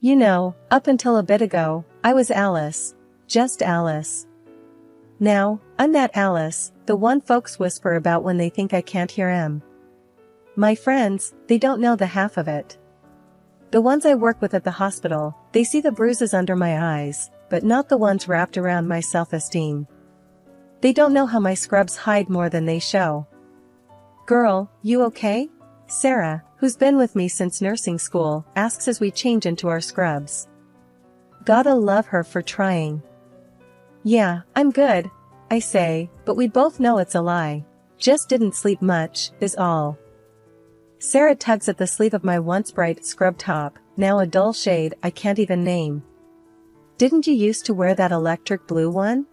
You know, up until a bit ago, I was Alice. Just Alice. Now, I'm that Alice, the one folks whisper about when they think I can't hear 'em. My friends, they don't know the half of it. The ones I work with at the hospital, they see the bruises under my eyes, but not the ones wrapped around my self-esteem. They don't know how my scrubs hide more than they show. Girl, you okay? Sarah, who's been with me since nursing school, asks as we change into our scrubs. Gotta love her for trying. Yeah, I'm good, I say, but we both know it's a lie. Just didn't sleep much, is all. Sarah tugs at the sleeve of my once bright scrub top, now a dull shade I can't even name. Didn't you used to wear that electric blue one?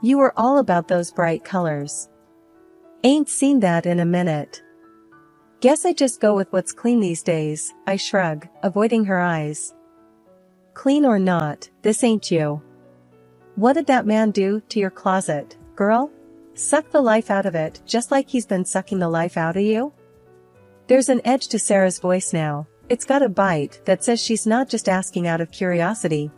You were all about those bright colors. Ain't seen that in a minute. Guess I just go with what's clean these days, I shrug, avoiding her eyes. Clean or not, this ain't you. What did that man do to your closet, girl? Suck the life out of it just like he's been sucking the life out of you? There's an edge to Sarah's voice now, it's got a bite that says she's not just asking out of curiosity.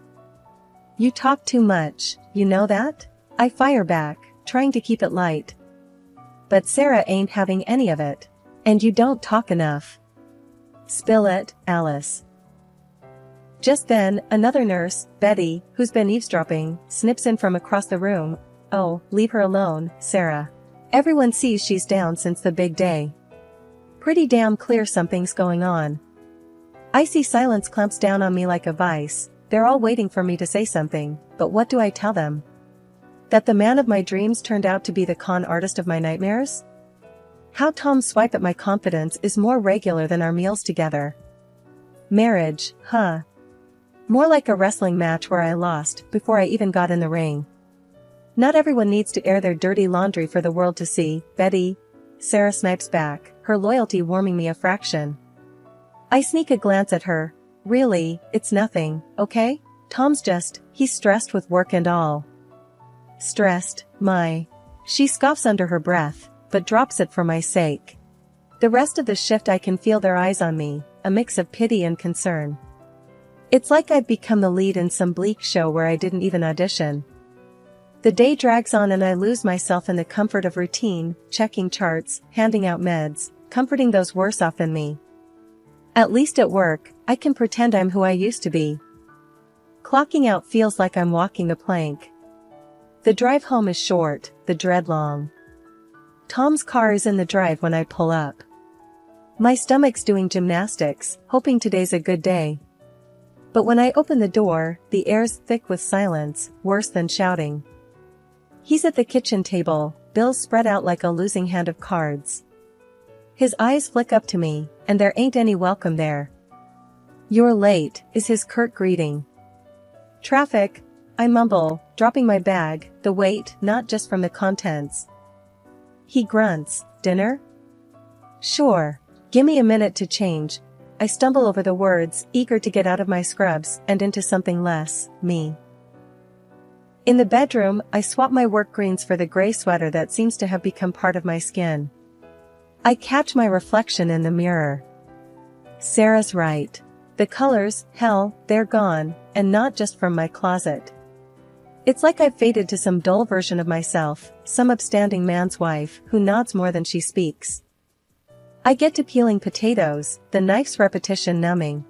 You talk too much, you know that? I fire back, trying to keep it light. But Sarah ain't having any of it. And you don't talk enough. Spill it, Alice. Just then, another nurse, Betty, who's been eavesdropping, snips in from across the room. Oh, leave her alone, Sarah. Everyone sees she's down since the big day. Pretty damn clear something's going on. Icy silence clamps down on me like a vice. They're all waiting for me to say something, but what do I tell them? That the man of my dreams turned out to be the con artist of my nightmares? How Tom's swipe at my confidence is more regular than our meals together. Marriage, huh? More like a wrestling match where I lost before I even got in the ring. Not everyone needs to air their dirty laundry for the world to see, Betty. Sarah snipes back, her loyalty warming me a fraction. I sneak a glance at her. Really, it's nothing, okay? He's stressed with work and all. Stressed, my. She scoffs under her breath, but drops it for my sake. The rest of the shift I can feel their eyes on me, a mix of pity and concern. It's like I've become the lead in some bleak show where I didn't even audition. The day drags on and I lose myself in the comfort of routine, checking charts, handing out meds, comforting those worse off than me. At least at work, I can pretend I'm who I used to be. Clocking out feels like I'm walking the plank. The drive home is short, the dread long. Tom's car is in the drive when I pull up. My stomach's doing gymnastics, hoping today's a good day. But when I open the door, the air's thick with silence, worse than shouting. He's at the kitchen table, bills spread out like a losing hand of cards. His eyes flick up to me, and there ain't any welcome there. You're late, is his curt greeting. Traffic, I mumble, dropping my bag, the weight not just from the contents. He grunts, dinner? Sure. Gimme a minute to change. I stumble over the words, eager to get out of my scrubs and into something less, me. In the bedroom, I swap my work greens for the gray sweater that seems to have become part of my skin. I catch my reflection in the mirror. Sarah's right. The colors, hell, they're gone, and not just from my closet. It's like I've faded to some dull version of myself, some upstanding man's wife who nods more than she speaks. I get to peeling potatoes, the knife's repetition numbing.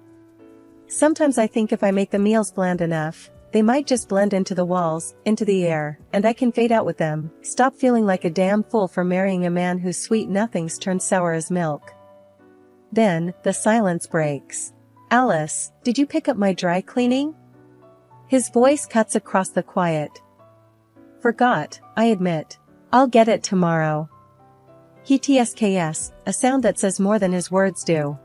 Sometimes I think if I make the meals bland enough, they might just blend into the walls, into the air, and I can fade out with them, stop feeling like a damn fool for marrying a man whose sweet nothings turned sour as milk. Then, the silence breaks. Alice, did you pick up my dry cleaning? His voice cuts across the quiet. Forgot, I admit. I'll get it tomorrow. He tsks, a sound that says more than his words do.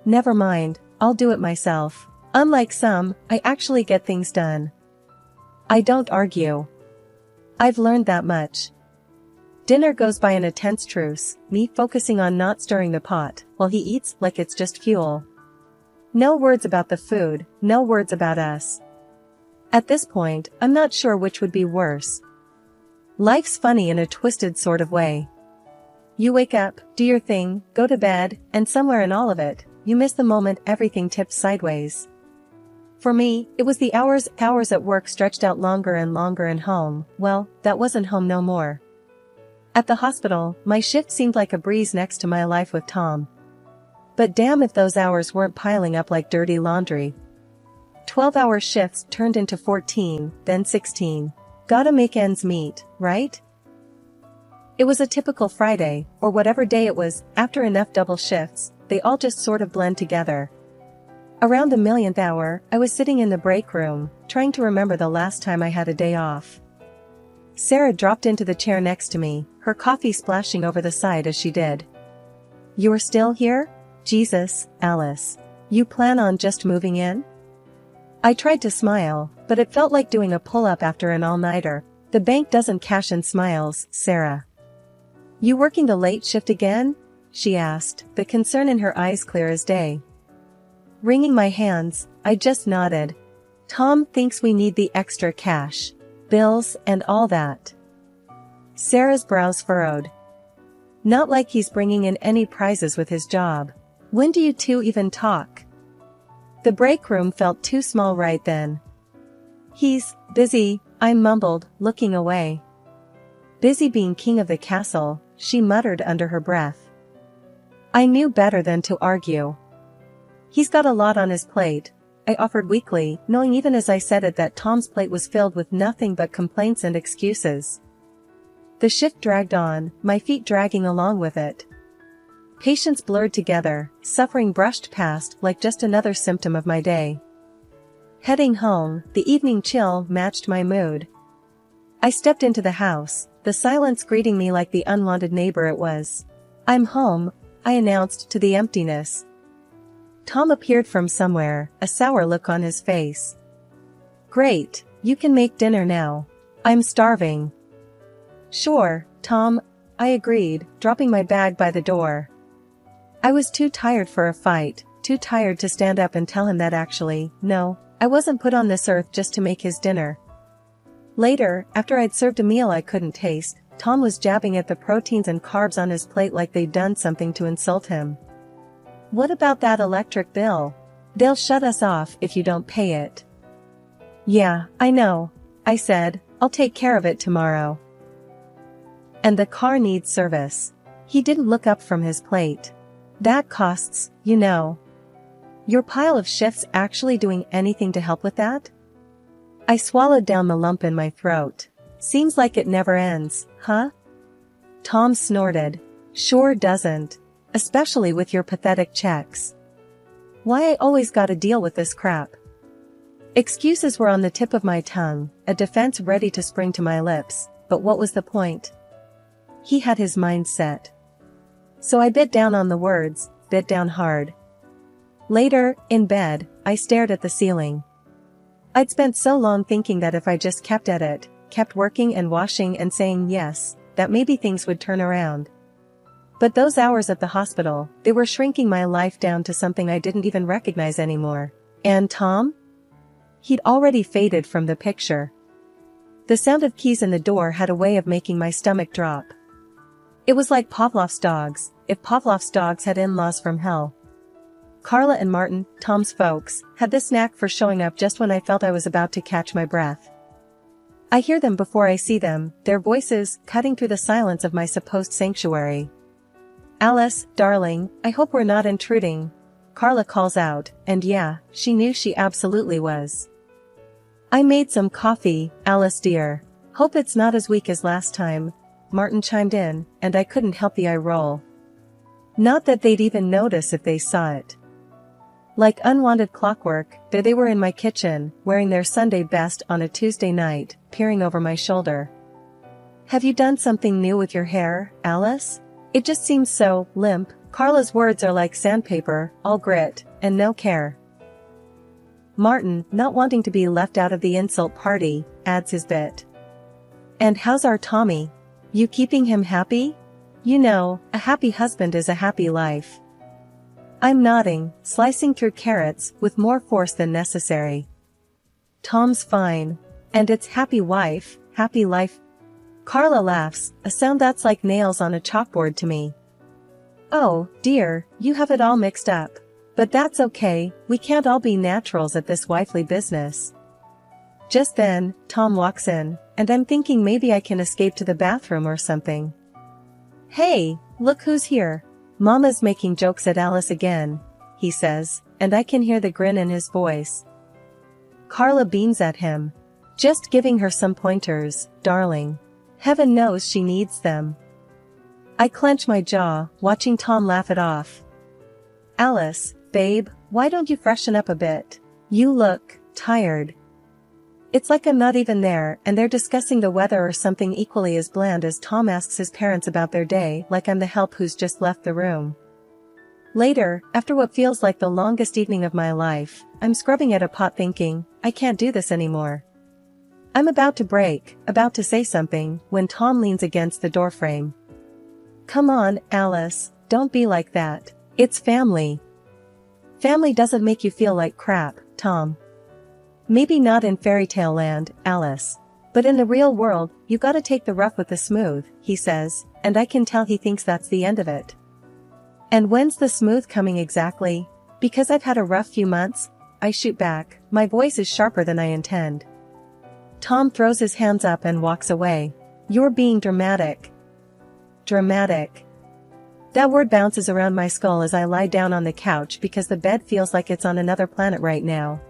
Never mind, I'll do it myself. Unlike some, I actually get things done. I don't argue. I've learned that much. Dinner goes by in a tense truce, me focusing on not stirring the pot, while he eats like it's just fuel. No words about the food, no words about us. At this point, I'm not sure which would be worse. Life's funny in a twisted sort of way. You wake up, do your thing, go to bed, and somewhere in all of it, you miss the moment everything tips sideways. For me, it was the hours at work stretched out longer and longer, and home, well, that wasn't home no more. At the hospital, my shift seemed like a breeze next to my life with Tom. But damn if those hours weren't piling up like dirty laundry. 12-hour shifts turned into 14, then 16. Gotta make ends meet, right? It was a typical Friday, or whatever day it was. After enough double shifts, they all just sort of blend together. Around the millionth hour, I was sitting in the break room, trying to remember the last time I had a day off. Sarah dropped into the chair next to me, her coffee splashing over the side as she did. "You're still here? Jesus, Alice. You plan on just moving in?" I tried to smile, but it felt like doing a pull-up after an all-nighter. "The bank doesn't cash in smiles, Sarah." "You working the late shift again?" she asked, the concern in her eyes clear as day. Wringing my hands, I just nodded. "Tom thinks we need the extra cash. Bills and all that." Sarah's brows furrowed. "Not like he's bringing in any prizes with his job. When do you two even talk?" The break room felt too small right then. "He's busy," I mumbled, looking away. "Busy being king of the castle," she muttered under her breath. I knew better than to argue. "He's got a lot on his plate," I offered weakly, knowing even as I said it that Tom's plate was filled with nothing but complaints and excuses. The shift dragged on, my feet dragging along with it. Patience blurred together, suffering brushed past like just another symptom of my day. Heading home, the evening chill matched my mood. I stepped into the house, the silence greeting me like the unwanted neighbor it was. "I'm home," I announced to the emptiness. Tom appeared from somewhere, a sour look on his face. "Great, you can make dinner now. I'm starving." "Sure, Tom," I agreed, dropping my bag by the door. I was too tired for a fight, too tired to stand up and tell him that actually, no, I wasn't put on this earth just to make his dinner. Later, after I'd served a meal I couldn't taste, Tom was jabbing at the proteins and carbs on his plate like they'd done something to insult him. "What about that electric bill? They'll shut us off if you don't pay it." "Yeah, I know," I said, "I'll take care of it tomorrow." "And the car needs service." He didn't look up from his plate. "That costs, you know." "Your pile of shifts actually doing anything to help with that?" I swallowed down the lump in my throat. "Seems like it never ends, huh?" Tom snorted. "Sure doesn't. Especially with your pathetic checks. Why I always gotta deal with this crap." Excuses were on the tip of my tongue, a defense ready to spring to my lips, but what was the point? He had his mind set. So I bit down on the words, bit down hard. Later, in bed, I stared at the ceiling. I'd spent so long thinking that if I just kept at it, kept working and washing and saying yes, that maybe things would turn around. But those hours at the hospital, they were shrinking my life down to something I didn't even recognize anymore. And Tom? He'd already faded from the picture. The sound of keys in the door had a way of making my stomach drop. It was like Pavlov's dogs, if Pavlov's dogs had in-laws from hell. Carla and Martin, Tom's folks, had this knack for showing up just when I felt I was about to catch my breath. I hear them before I see them, their voices cutting through the silence of my supposed sanctuary. "Alice, darling, I hope we're not intruding," Carla calls out, and yeah, she knew she absolutely was. "I made some coffee, Alice dear. Hope it's not as weak as last time," Martin chimed in, and I couldn't help the eye roll. Not that they'd even notice if they saw it. Like unwanted clockwork, there they were in my kitchen, wearing their Sunday best on a Tuesday night, peering over my shoulder. "Have you done something new with your hair, Alice? It just seems so limp." Carla's words are like sandpaper, all grit, and no care. Martin, not wanting to be left out of the insult party, adds his bit. "And how's our Tommy? You keeping him happy? You know, a happy husband is a happy life." I'm nodding, slicing through carrots with more force than necessary. "Tom's fine. And it's happy wife, happy life." Carla laughs, a sound that's like nails on a chalkboard to me. "Oh, dear, you have it all mixed up. But that's okay, we can't all be naturals at this wifely business. Just then, Tom walks in, and I'm thinking maybe I can escape to the bathroom or something. Hey, look who's here. Mama's making jokes at Alice again, he says, and I can hear the grin in his voice. Carla beams at him. Just giving her some pointers, darling. Heaven knows she needs them. I clench my jaw, watching Tom laugh it off. Alice, babe, why don't you freshen up a bit? You look tired. It's like I'm not even there, and they're discussing the weather or something equally as bland as Tom asks his parents about their day, like I'm the help who's just left the room. Later, after what feels like the longest evening of my life, I'm scrubbing at a pot thinking, I can't do this anymore. I'm about to break, about to say something, when Tom leans against the doorframe. Come on, Alice, don't be like that. It's family. Family doesn't make you feel like crap, Tom. Maybe not in fairy tale land, Alice. But in the real world, you gotta take the rough with the smooth, he says, and I can tell he thinks that's the end of it. And when's the smooth coming exactly? Because I've had a rough few months, I shoot back, my voice is sharper than I intend. Tom throws his hands up and walks away. You're being dramatic. Dramatic. That word bounces around my skull as I lie down on the couch because the bed feels like it's on another planet right now.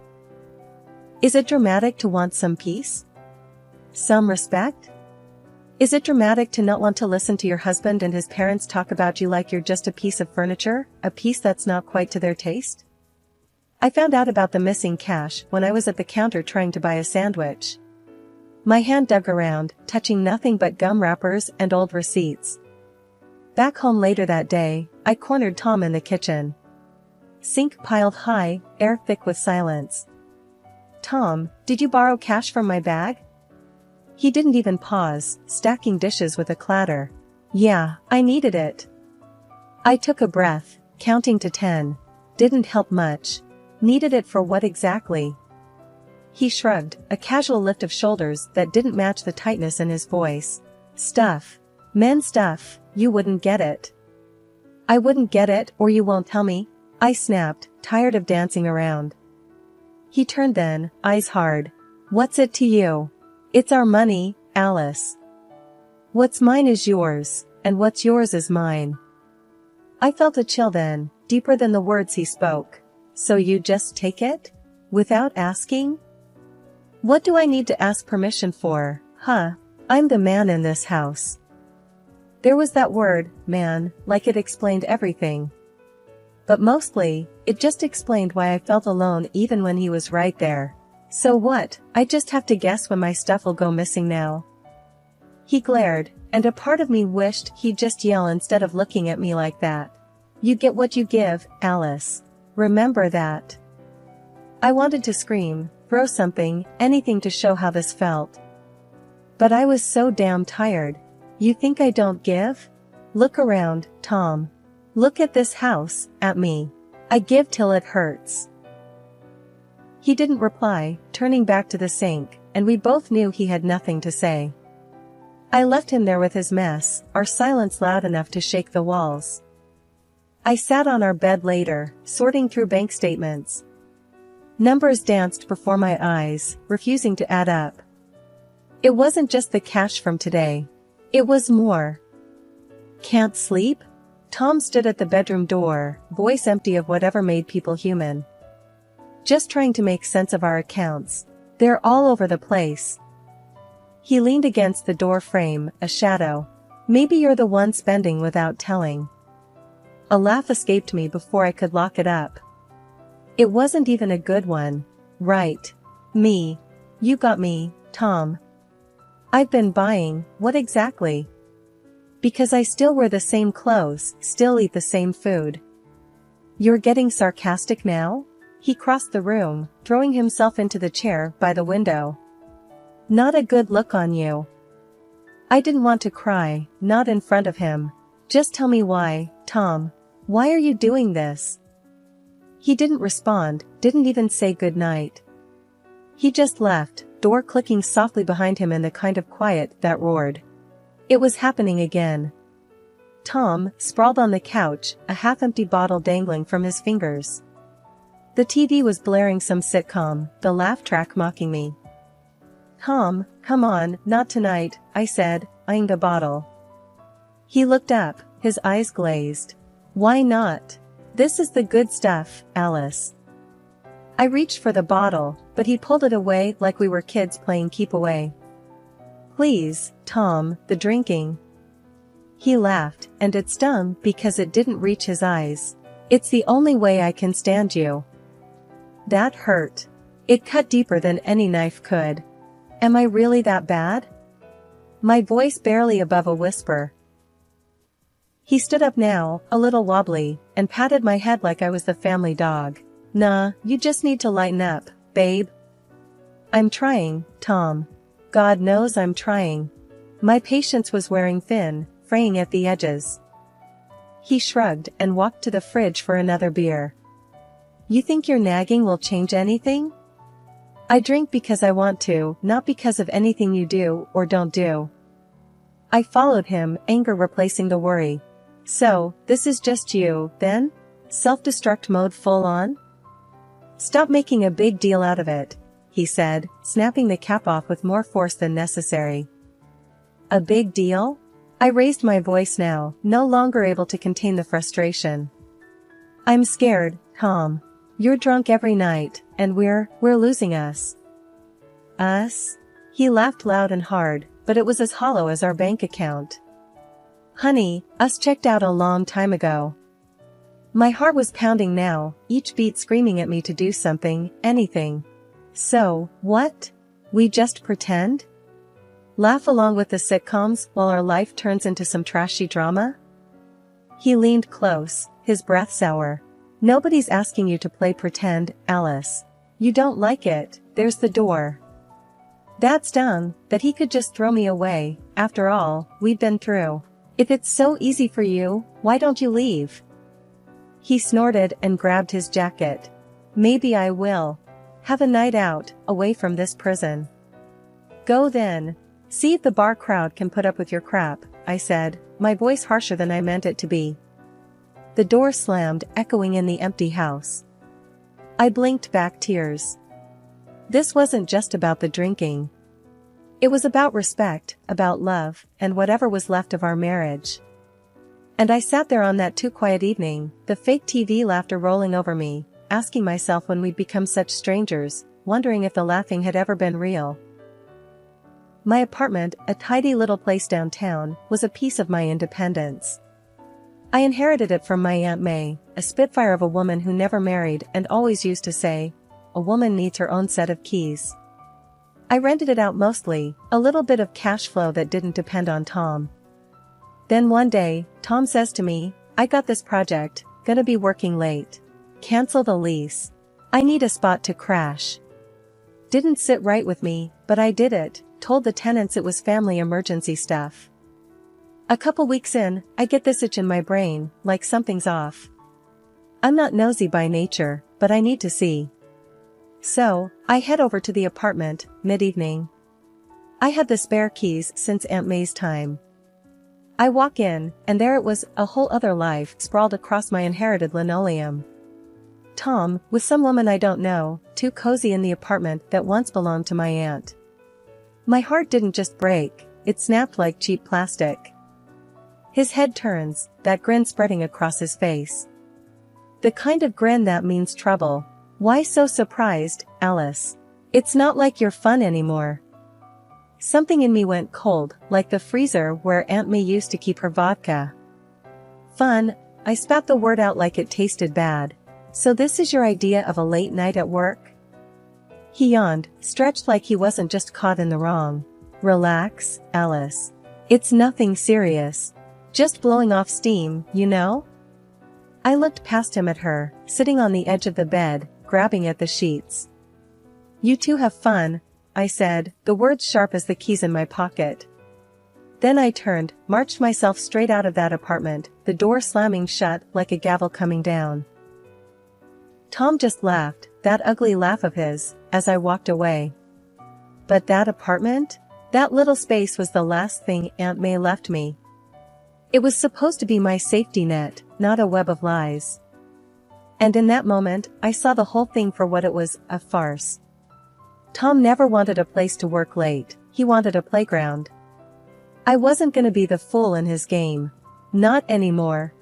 Is it dramatic to want some peace? Some respect? Is it dramatic to not want to listen to your husband and his parents talk about you like you're just a piece of furniture, a piece that's not quite to their taste? I found out about the missing cash when I was at the counter trying to buy a sandwich. My hand dug around, touching nothing but gum wrappers and old receipts. Back home later that day, I cornered Tom in the kitchen. Sink piled high, air thick with silence. Tom, did you borrow cash from my bag? He didn't even pause, stacking dishes with a clatter. Yeah, I needed it. I took a breath, counting to 10. Didn't help much. Needed it for what exactly? He shrugged, a casual lift of shoulders that didn't match the tightness in his voice. Stuff. Men stuff, you wouldn't get it. I wouldn't get it, or you won't tell me, I snapped, tired of dancing around. He turned then, eyes hard. What's it to you? It's our money, Alice. What's mine is yours, and what's yours is mine. I felt a chill then, deeper than the words he spoke. So you just take it? Without asking? What do I need to ask permission for, huh? I'm the man in this house. There was that word, man, like it explained everything. But mostly, it just explained why I felt alone even when he was right there. So what, I just have to guess when my stuff will go missing now. He glared, and a part of me wished he'd just yell instead of looking at me like that. You get what you give, Alice. Remember that. I wanted to scream, throw something, anything to show how this felt. But I was so damn tired. You think I don't give? Look around, Tom. Look at this house, at me. I give till it hurts. He didn't reply, turning back to the sink, and we both knew he had nothing to say. I left him there with his mess, our silence loud enough to shake the walls. I sat on our bed later, sorting through bank statements. Numbers danced before my eyes, refusing to add up. It wasn't just the cash from today. It was more. Can't sleep? Tom stood at the bedroom door, voice empty of whatever made people human. Just trying to make sense of our accounts. They're all over the place. He leaned against the door frame, a shadow. Maybe you're the one spending without telling. A laugh escaped me before I could lock it up. It wasn't even a good one. Right. Me. You got me, Tom. I've been buying, what exactly? Because I still wear the same clothes, still eat the same food. You're getting sarcastic now? He crossed the room, throwing himself into the chair by the window. Not a good look on you. I didn't want to cry, not in front of him. Just tell me why, Tom. Why are you doing this? He didn't respond, didn't even say goodnight. He just left, door clicking softly behind him in the kind of quiet that roared. It was happening again. Tom, sprawled on the couch, a half-empty bottle dangling from his fingers. The TV was blaring some sitcom, the laugh track mocking me. Tom, come on, not tonight, I said, eyeing the bottle. He looked up, his eyes glazed. Why not? This is the good stuff, Alice. I reached for the bottle, but he pulled it away like we were kids playing keep away. Please, Tom, the drinking. He laughed, and it stung because it didn't reach his eyes. It's the only way I can stand you. That hurt. It cut deeper than any knife could. Am I really that bad? My voice barely above a whisper. He stood up now, a little wobbly, and patted my head like I was the family dog. Nah, you just need to lighten up, babe. I'm trying, Tom. God knows I'm trying. My patience was wearing thin, fraying at the edges. He shrugged and walked to the fridge for another beer. You think your nagging will change anything? I drink because I want to, not because of anything you do or don't do. I followed him, anger replacing the worry. So, this is just you, then? Self-destruct mode full on? Stop making a big deal out of it, he said, snapping the cap off with more force than necessary. A big deal? I raised my voice now, no longer able to contain the frustration. I'm scared, Tom. You're drunk every night, and we're losing us. Us? He laughed loud and hard, but it was as hollow as our bank account. Honey, us checked out a long time ago. My heart was pounding now, each beat screaming at me to do something, anything. So, what? We just pretend? Laugh along with the sitcoms while our life turns into some trashy drama? He leaned close, his breath sour. Nobody's asking you to play pretend, Alice. You don't like it, there's the door. That stung, that he could just throw me away. After all, we'd been through. If it's so easy for you, why don't you leave? He snorted and grabbed his jacket. Maybe I will. Have a night out, away from this prison. Go then. See if the bar crowd can put up with your crap, I said, my voice harsher than I meant it to be. The door slammed, echoing in the empty house. I blinked back tears. This wasn't just about the drinking. It was about respect, about love, and whatever was left of our marriage. And I sat there on that too quiet evening, the fake TV laughter rolling over me, asking myself when we'd become such strangers, wondering if the laughing had ever been real. My apartment, a tidy little place downtown, was a piece of my independence. I inherited it from my Aunt May, a spitfire of a woman who never married and always used to say, a woman needs her own set of keys. I rented it out mostly, a little bit of cash flow that didn't depend on Tom. Then one day, Tom says to me, I got this project, gonna be working late. Cancel the lease. I need a spot to crash. Didn't sit right with me, but I did it, told the tenants it was family emergency stuff. A couple weeks in, I get this itch in my brain, like something's off. I'm not nosy by nature, but I need to see. So, I head over to the apartment, mid-evening. I had the spare keys since Aunt May's time. I walk in, and there it was, a whole other life sprawled across my inherited linoleum. Tom, with some woman I don't know, too cozy in the apartment that once belonged to my aunt. My heart didn't just break, it snapped like cheap plastic. His head turns, that grin spreading across his face. The kind of grin that means trouble. Why so surprised, Alice? It's not like you're fun anymore. Something in me went cold, like the freezer where Aunt May used to keep her vodka. Fun, I spat the word out like it tasted bad. So this is your idea of a late night at work? He yawned, stretched like he wasn't just caught in the wrong. Relax, Alice. It's nothing serious. Just blowing off steam, you know? I looked past him at her, sitting on the edge of the bed, grabbing at the sheets. You two have fun, I said, the words sharp as the keys in my pocket. Then I turned, marched myself straight out of that apartment, the door slamming shut like a gavel coming down. Tom just laughed, that ugly laugh of his, as I walked away. But that apartment? That little space was the last thing Aunt May left me. It was supposed to be my safety net, not a web of lies. And in that moment, I saw the whole thing for what it was, a farce. Tom never wanted a place to work late, he wanted a playground. I wasn't gonna be the fool in his game. Not anymore.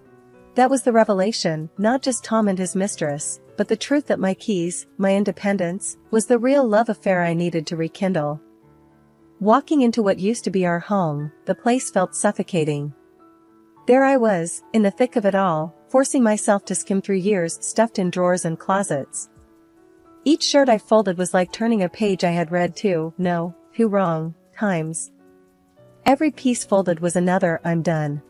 That was the revelation, not just Tom and his mistress, but the truth that my keys, my independence, was the real love affair I needed to rekindle. Walking into what used to be our home, the place felt suffocating. There I was, in the thick of it all, forcing myself to skim through years stuffed in drawers and closets. Each shirt I folded was like turning a page I had read two wrong times. Every piece folded was another "I'm done."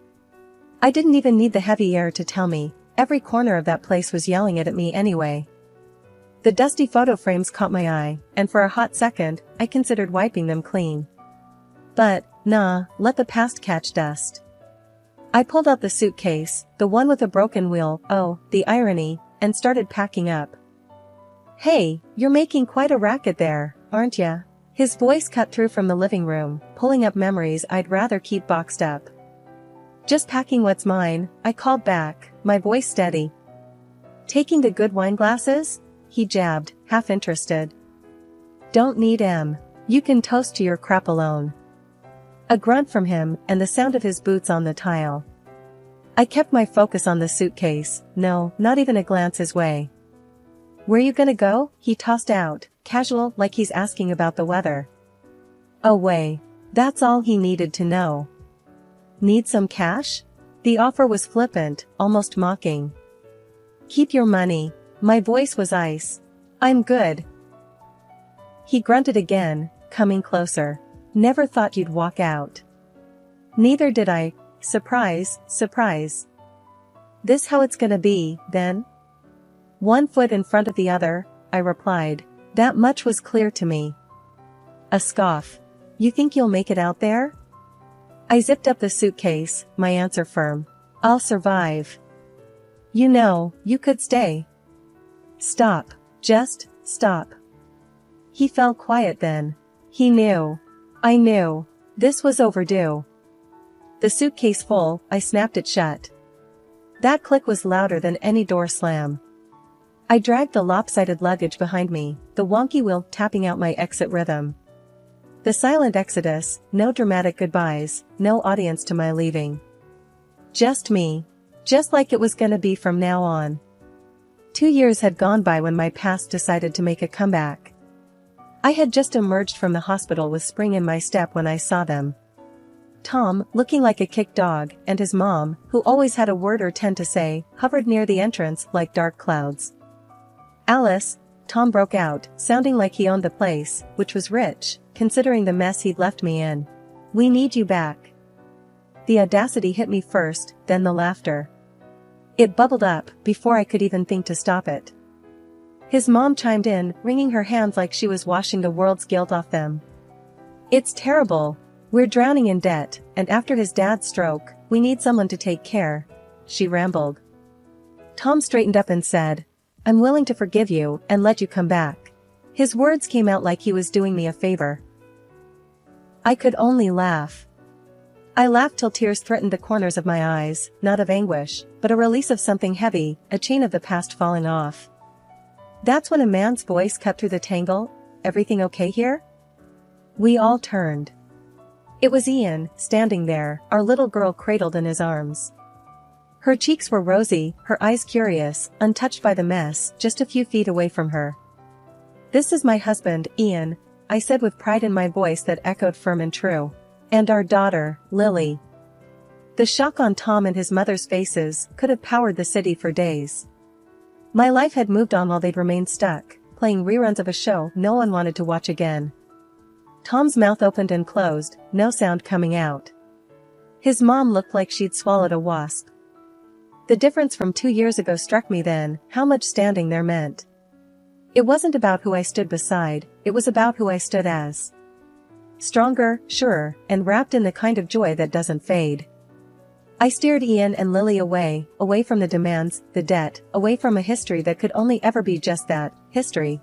I didn't even need the heavy air to tell me, every corner of that place was yelling it at me anyway. The dusty photo frames caught my eye, and for a hot second, I considered wiping them clean. But, nah, let the past catch dust. I pulled out the suitcase, the one with a broken wheel, oh, the irony, and started packing up. "Hey, you're making quite a racket there, aren't ya?" His voice cut through from the living room, pulling up memories I'd rather keep boxed up. "Just packing what's mine," I called back, my voice steady. "Taking the good wine glasses?" he jabbed, half interested. "Don't need 'em. You can toast to your crap alone." A grunt from him, and the sound of his boots on the tile. I kept my focus on the suitcase, no, not even a glance his way. "Where you gonna go?" he tossed out, casual, like he's asking about the weather. Away. That's all he needed to know. "Need some cash?" The offer was flippant, almost mocking. "Keep your money." My voice was ice. "I'm good." He grunted again, coming closer. "Never thought you'd walk out." Neither did I. Surprise, surprise. "This how it's gonna be, then?" "One foot in front of the other," I replied. That much was clear to me. A scoff. "You think you'll make it out there?" I zipped up the suitcase, my answer firm. "I'll survive." "You know, you could stay." "Stop. Just stop." He fell quiet then. He knew. I knew. This was overdue. The suitcase full, I snapped it shut. That click was louder than any door slam. I dragged the lopsided luggage behind me, the wonky wheel tapping out my exit rhythm. The silent exodus, no dramatic goodbyes, no audience to my leaving. Just me. Just like it was gonna be from now on. 2 years had gone by when my past decided to make a comeback. I had just emerged from the hospital with spring in my step when I saw them. Tom, looking like a kicked dog, and his mom, who always had a word or 10 to say, hovered near the entrance like dark clouds. "Alice," Tom broke out, sounding like he owned the place, which was rich, considering the mess he'd left me in. "We need you back." The audacity hit me first, then the laughter. It bubbled up, before I could even think to stop it. His mom chimed in, wringing her hands like she was washing the world's guilt off them. "It's terrible. We're drowning in debt, and after his dad's stroke, we need someone to take care," she rambled. Tom straightened up and said, "I'm willing to forgive you and let you come back." His words came out like he was doing me a favor. I could only laugh. I laughed till tears threatened the corners of my eyes, not of anguish, but a release of something heavy, a chain of the past falling off. That's when a man's voice cut through the tangle. "Everything okay here?" We all turned. It was Ian, standing there, our little girl cradled in his arms. Her cheeks were rosy, her eyes curious, untouched by the mess, just a few feet away from her. "This is my husband, Ian," I said with pride in my voice that echoed firm and true. "And our daughter, Lily." The shock on Tom and his mother's faces could have powered the city for days. My life had moved on while they'd remained stuck, playing reruns of a show no one wanted to watch again. Tom's mouth opened and closed, no sound coming out. His mom looked like she'd swallowed a wasp. The difference from 2 years ago struck me then, how much standing there meant. It wasn't about who I stood beside, it was about who I stood as. Stronger, surer, and wrapped in the kind of joy that doesn't fade. I steered Ian and Lily away from the demands, the debt, away from a history that could only ever be just that, history.